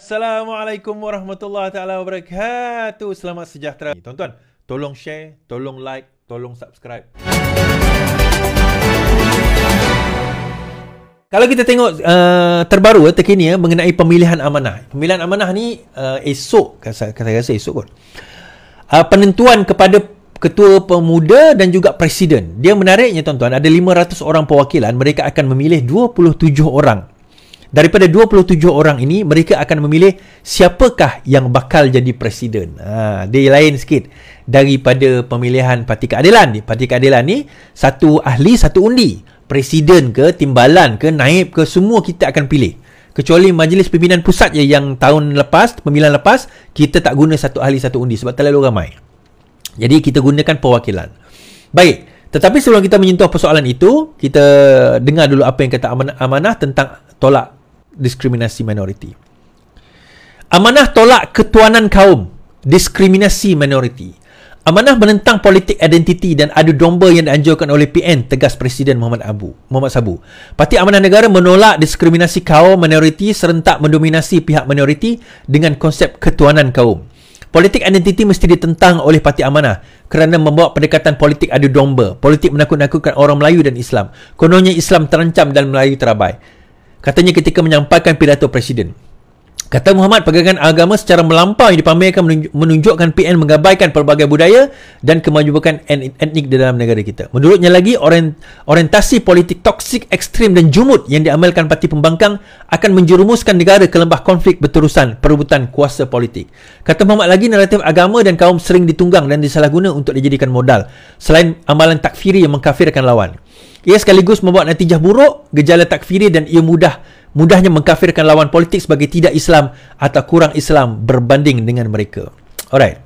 Assalamualaikum warahmatullahi taala wabarakatuh. Selamat sejahtera. Tuan-tuan, tolong share, tolong like, tolong subscribe. Kalau kita tengok terbaru terkini mengenai pemilihan amanah. Pemilihan amanah ni esok, saya rasa esok kot. Penentuan kepada ketua pemuda dan juga presiden. Dia menariknya tuan-tuan, ada 500 orang perwakilan, mereka akan memilih 27 orang. Daripada 27 orang ini, mereka akan memilih siapakah yang bakal jadi presiden. Dia lain sikit daripada pemilihan Parti Keadilan. Parti Keadilan ni, satu ahli, satu undi. Presiden ke, timbalan ke, naib ke, semua kita akan pilih. Kecuali Majlis Pimpinan Pusat je yang tahun lepas, pemilihan lepas, kita tak guna satu ahli, satu undi sebab terlalu ramai. Jadi, kita gunakan perwakilan. Baik. Tetapi sebelum kita menyentuh persoalan itu, kita dengar dulu apa yang kata amanah tentang tolak diskriminasi minoriti. Amanah tolak ketuanan kaum, diskriminasi minoriti. Amanah menentang politik identiti dan adu domba yang dianjurkan oleh PN, tegas Presiden Muhammad Sabu. Parti Amanah Negara menolak diskriminasi kaum minoriti serentak mendominasi pihak minoriti dengan konsep ketuanan kaum. Politik identiti mesti ditentang oleh Parti Amanah kerana membawa pendekatan politik adu domba, politik menakut-nakutkan orang Melayu dan Islam. Kononnya Islam terancam dan Melayu terabai. Katanya ketika menyampaikan pidato Presiden. Kata Muhammad, pegangan agama secara melampau yang dipamerkan menunjukkan PN mengabaikan pelbagai budaya dan kemajuan etnik di dalam negara kita. Menurutnya lagi, orientasi politik toksik, ekstrim dan jumud yang diamalkan parti pembangkang akan menjerumuskan negara ke lembah konflik berterusan perebutan kuasa politik. Kata Muhammad lagi, naratif agama dan kaum sering ditunggang dan disalahguna untuk dijadikan modal. Selain amalan takfiri yang mengkafirkan lawan. Ia sekaligus membawa natijah buruk, gejala takfiri dan ia mudahnya mengkafirkan lawan politik sebagai tidak Islam atau kurang Islam berbanding dengan mereka. Alright.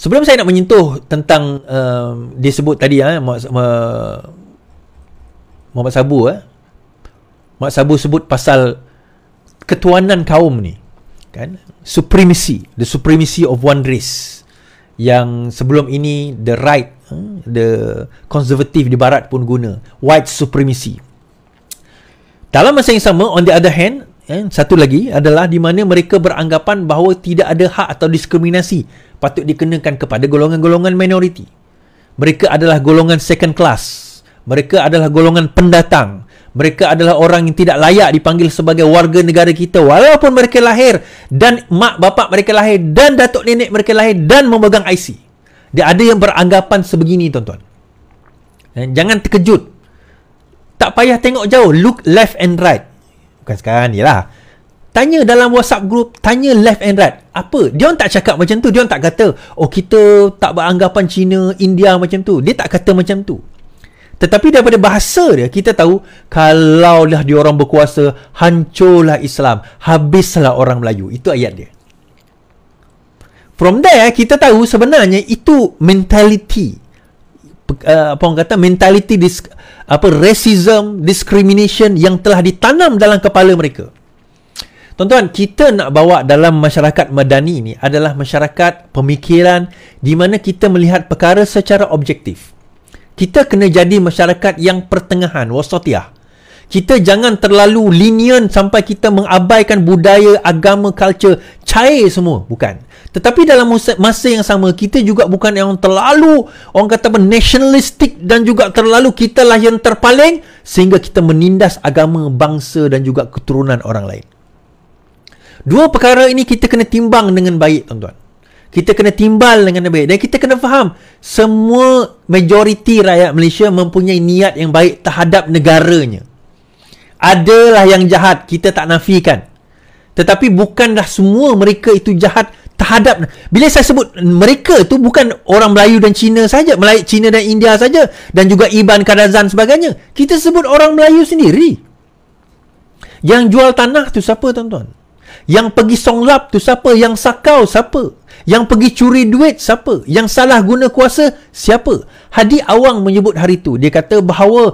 Sebelum saya nak menyentuh tentang disebut tadi Muhammad Sabu Muhammad Sabu sebut pasal ketuanan kaum ni, kan? Supremacy, the supremacy of one race. Yang sebelum ini the right, the konservatif di barat pun guna white supremacy. Dalam masa yang sama, on the other hand, satu lagi adalah di mana mereka beranggapan bahawa tidak ada hak atau diskriminasi patut dikenakan kepada golongan-golongan minoriti. Mereka adalah golongan second class. Mereka adalah golongan pendatang. Mereka adalah orang yang tidak layak dipanggil sebagai warga negara kita walaupun mereka lahir dan mak bapak mereka lahir dan datuk nenek mereka lahir dan memegang IC. Dia ada yang beranggapan sebegini, tuan-tuan. Jangan terkejut. Tak payah tengok jauh. Look left and right. Bukan sekarang ni lah. Tanya dalam WhatsApp group, tanya left and right. Apa? Dia orang tak cakap macam tu. Dia orang tak kata, oh kita tak beranggapan China, India macam tu. Dia tak kata macam tu. Tetapi daripada bahasa dia, kita tahu kalaulah dia orang berkuasa, hancurlah Islam, habislah orang Melayu. Itu ayat dia. From there, kita tahu sebenarnya itu mentality. Apa orang kata? Mentality racism, discrimination yang telah ditanam dalam kepala mereka. Tuan-tuan, kita nak bawa dalam masyarakat madani ini adalah masyarakat pemikiran di mana kita melihat perkara secara objektif. Kita kena jadi masyarakat yang pertengahan, wasatiyah. Kita jangan terlalu lenient sampai kita mengabaikan budaya, agama, culture, cair semua. Bukan. Tetapi dalam masa yang sama, kita juga bukan yang terlalu, orang kata nationalistic dan juga terlalu kitalah yang terpaling sehingga kita menindas agama, bangsa dan juga keturunan orang lain. Dua perkara ini kita kena timbang dengan baik, tuan-tuan. Kita kena timbal dengan baik. Dan kita kena faham, semua majoriti rakyat Malaysia mempunyai niat yang baik terhadap negaranya. Adalah yang jahat, kita tak nafikan. Tetapi bukanlah semua mereka itu jahat terhadap. Bila saya sebut mereka itu bukan orang Melayu dan Cina saja, Melayu, Cina dan India saja, dan juga Iban, Kadazan sebagainya. Kita sebut orang Melayu sendiri. Yang jual tanah tu siapa, tuan-tuan? Yang pergi songlap tu siapa? Yang sakau siapa? Yang pergi curi duit siapa? Yang salah guna kuasa siapa? Hadi Awang menyebut hari itu. Dia kata bahawa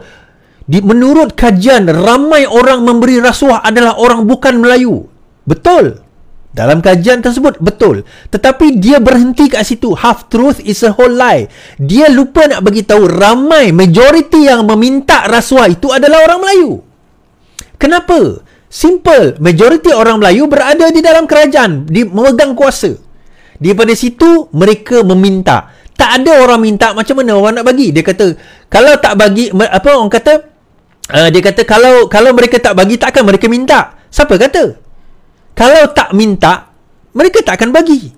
menurut kajian, ramai orang memberi rasuah adalah orang bukan Melayu. Betul. Dalam kajian tersebut, betul. Tetapi dia berhenti kat situ. Half truth is a whole lie. Dia lupa nak bagi tahu majoriti yang meminta rasuah itu adalah orang Melayu. Kenapa? Simple. Majoriti orang Melayu berada di dalam kerajaan, memegang kuasa. Daripada situ mereka meminta. Tak ada orang minta, macam mana orang nak bagi? Dia kata kalau tak bagi, apa orang kata, dia kata kalau mereka tak bagi, takkan mereka minta. Siapa kata? Kalau tak minta, mereka tak akan bagi.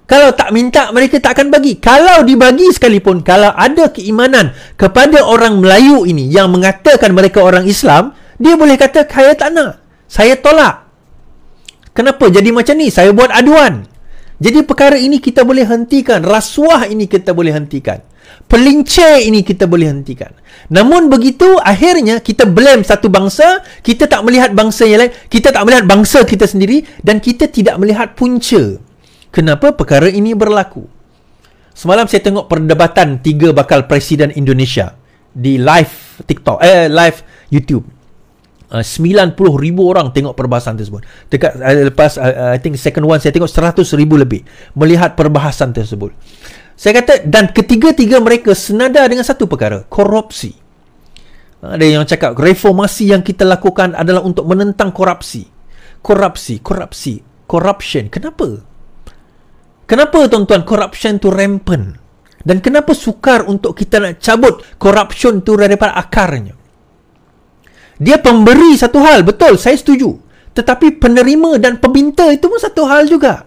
Kalau tak minta, mereka tak akan bagi. Kalau dibagi sekalipun, kalau ada keimanan kepada orang Melayu ini yang mengatakan mereka orang Islam, dia boleh kata, saya tak nak, saya tolak. Kenapa jadi macam ni? Saya buat aduan. Jadi perkara ini kita boleh hentikan. Rasuah ini kita boleh hentikan. Pelincir ini kita boleh hentikan. Namun begitu, akhirnya kita blame satu bangsa, kita tak melihat bangsa yang lain, kita tak melihat bangsa kita sendiri, dan kita tidak melihat punca kenapa perkara ini berlaku. Semalam saya tengok perdebatan 3 bakal presiden Indonesia di live TikTok, live YouTube. 90,000 orang tengok perbahasan tersebut. Dekat lepas I think second one saya tengok 100,000 lebih melihat perbahasan tersebut. Saya kata, dan ketiga-tiga mereka senada dengan satu perkara, korupsi. Ada yang cakap reformasi yang kita lakukan adalah untuk menentang korupsi. Corruption. Kenapa tuan-tuan corruption tu rampant? Dan kenapa sukar untuk kita nak cabut corruption tu daripada akarnya? Dia pemberi satu hal, betul, saya setuju. Tetapi penerima dan peminta itu pun satu hal juga.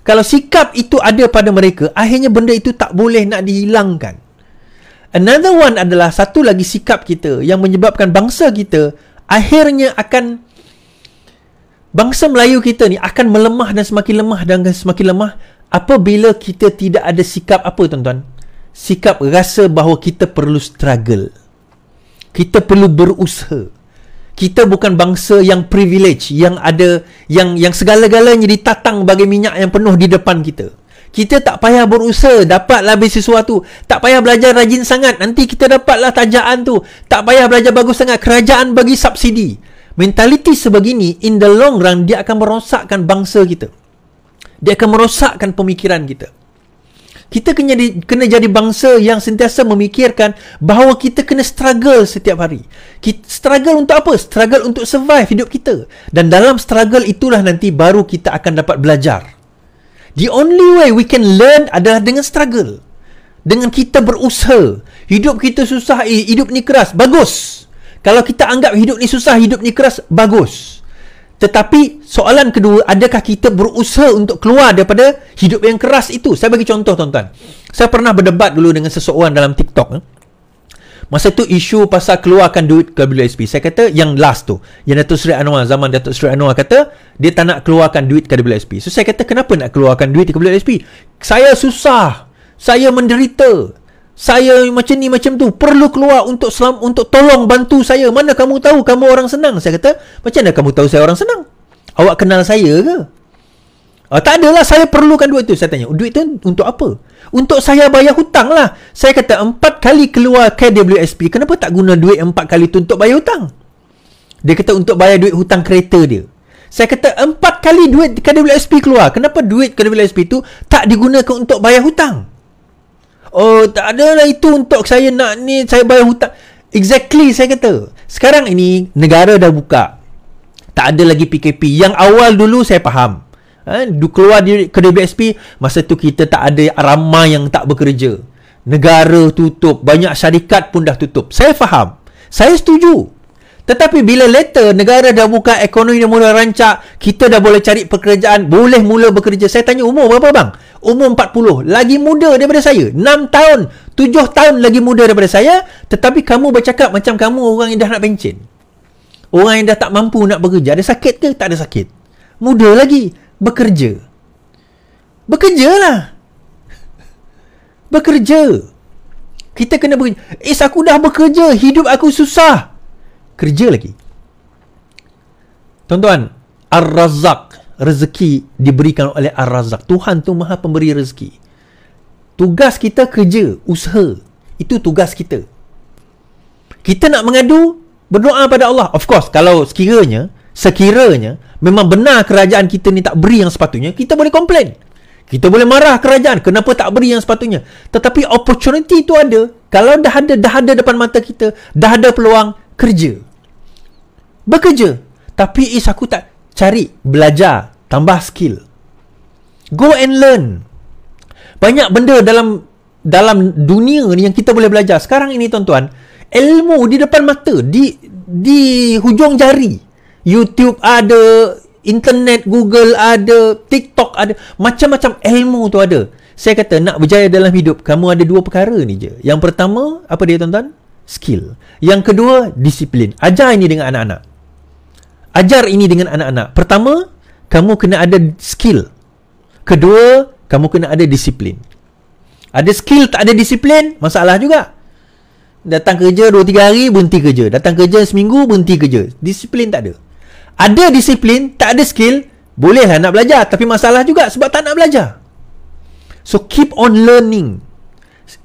Kalau sikap itu ada pada mereka, akhirnya benda itu tak boleh nak dihilangkan. Another one adalah satu lagi sikap kita yang menyebabkan bangsa kita akhirnya akan, bangsa Melayu kita ni akan melemah dan semakin lemah apabila kita tidak ada sikap apa tuan-tuan? Sikap rasa bahawa kita perlu struggle. Kita perlu berusaha. Kita bukan bangsa yang privilege, yang ada, yang segala-galanya ditatang bagai minyak yang penuh di depan kita. Kita tak payah berusaha, dapatlah habis sesuatu. Tak payah belajar rajin sangat, nanti kita dapatlah tajaan tu. Tak payah belajar bagus sangat, kerajaan bagi subsidi. Mentaliti sebegini, in the long run, dia akan merosakkan bangsa kita. Dia akan merosakkan pemikiran kita. Kita kena jadi bangsa yang sentiasa memikirkan bahawa kita kena struggle setiap hari. Struggle untuk apa? Struggle untuk survive hidup kita. Dan dalam struggle itulah nanti baru kita akan dapat belajar. The only way we can learn adalah dengan struggle. Dengan kita berusaha. Hidup kita susah, hidup ni keras, bagus. Kalau kita anggap hidup ni susah, hidup ni keras, bagus. Tetapi soalan kedua, adakah kita berusaha untuk keluar daripada hidup yang keras itu? Saya bagi contoh tuan-tuan. Saya pernah berdebat dulu dengan seseorang dalam TikTok. Masa tu isu pasal keluarkan duit ke WSP. Saya kata yang last tu, yang Datuk Seri Anwar, zaman Datuk Seri Anwar kata dia tak nak keluarkan duit ke WSP. So saya kata, kenapa nak keluarkan duit ke WSP? Saya susah, saya menderita, saya macam ni macam tu, perlu keluar untuk tolong bantu saya. Mana kamu tahu kamu orang senang? Saya kata, macam mana kamu tahu saya orang senang? Awak kenal saya ke? Tak adalah, saya perlukan duit tu. Saya tanya, duit tu untuk apa? Untuk saya bayar hutang lah. Saya kata, 4 kali keluar KWSP, kenapa tak guna duit 4 kali tu untuk bayar hutang? Dia kata untuk bayar duit hutang kereta dia. Saya kata, 4 kali duit KWSP keluar, kenapa duit KWSP tu tak digunakan untuk bayar hutang? Oh, tak adalah, itu untuk saya nak ni, saya bayar hutang. Exactly, saya kata. Sekarang ini, negara dah buka. Tak ada lagi PKP. Yang awal dulu saya faham. Keluar ke WSP, masa tu kita tak ada, ramai yang tak bekerja. Negara tutup, banyak syarikat pun dah tutup. Saya faham. Saya setuju. Tetapi bila later negara dah buka, ekonomi dah mula rancak, kita dah boleh cari pekerjaan, boleh mula bekerja. Saya tanya, umur berapa bang? Umur 40. Lagi muda daripada saya. 6 tahun, 7 tahun lagi muda daripada saya. Tetapi kamu bercakap macam kamu orang yang dah nak pencen. Orang yang dah tak mampu nak bekerja. Ada sakit ke? Tak ada sakit. Muda lagi. Bekerja. Bekerjalah. Bekerja. Kita kena bekerja. Aku dah bekerja, hidup aku susah. Kerja lagi. Tuan-tuan, Ar-Razzaq, rezeki diberikan oleh Ar-Razzaq. Tuhan tu maha pemberi rezeki. Tugas kita kerja, usaha. Itu tugas kita. Kita nak mengadu, berdoa pada Allah. Of course, kalau sekiranya memang benar kerajaan kita ni tak beri yang sepatutnya, kita boleh komplain. Kita boleh marah kerajaan, kenapa tak beri yang sepatutnya. Tetapi opportunity tu ada. Kalau dah ada depan mata kita, dah ada peluang, kerja. bekerja. Tapi aku tak cari, belajar, tambah skill. Go and learn. Banyak benda dalam dunia ni yang kita boleh belajar. Sekarang ini tuan-tuan, ilmu di depan mata, di hujung jari. YouTube ada, internet, Google ada, TikTok ada, macam-macam ilmu tu ada. Saya kata nak berjaya dalam hidup, kamu ada dua perkara ni je. Yang pertama, apa dia tuan-tuan? Skill. Yang kedua, disiplin. Ajar ini dengan anak-anak. Ajar ini dengan anak-anak. Pertama, kamu kena ada skill. Kedua, kamu kena ada disiplin. Ada skill, tak ada disiplin, masalah juga. Datang kerja 2-3 hari, berhenti kerja. Datang kerja seminggu, berhenti kerja. Disiplin tak ada. Ada disiplin, tak ada skill, bolehlah nak belajar. Tapi masalah juga sebab tak nak belajar. So, keep on learning.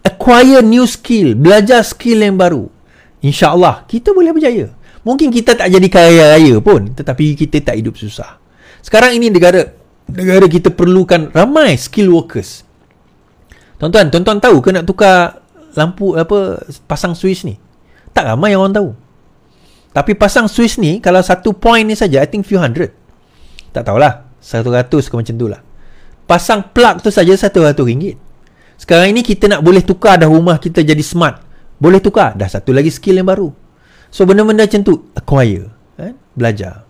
Acquire new skill. Belajar skill yang baru. InsyaAllah, kita boleh berjaya. Mungkin kita tak jadi kaya raya pun, tetapi kita tak hidup susah. Sekarang ini negara kita perlukan ramai skill workers. Tuan-tuan tahu ke nak tukar lampu pasang Swiss ni? Tak ramai orang tahu. Tapi pasang Swiss ni, kalau satu point ni saja, I think few hundred. Tak tahulah, 100 ke macam tu lah. Pasang plug tu saja RM100. Sekarang ini kita nak boleh tukar dah rumah kita jadi smart. Boleh tukar, dah satu lagi skill yang baru. So benda-benda macam tu, acquire, belajar.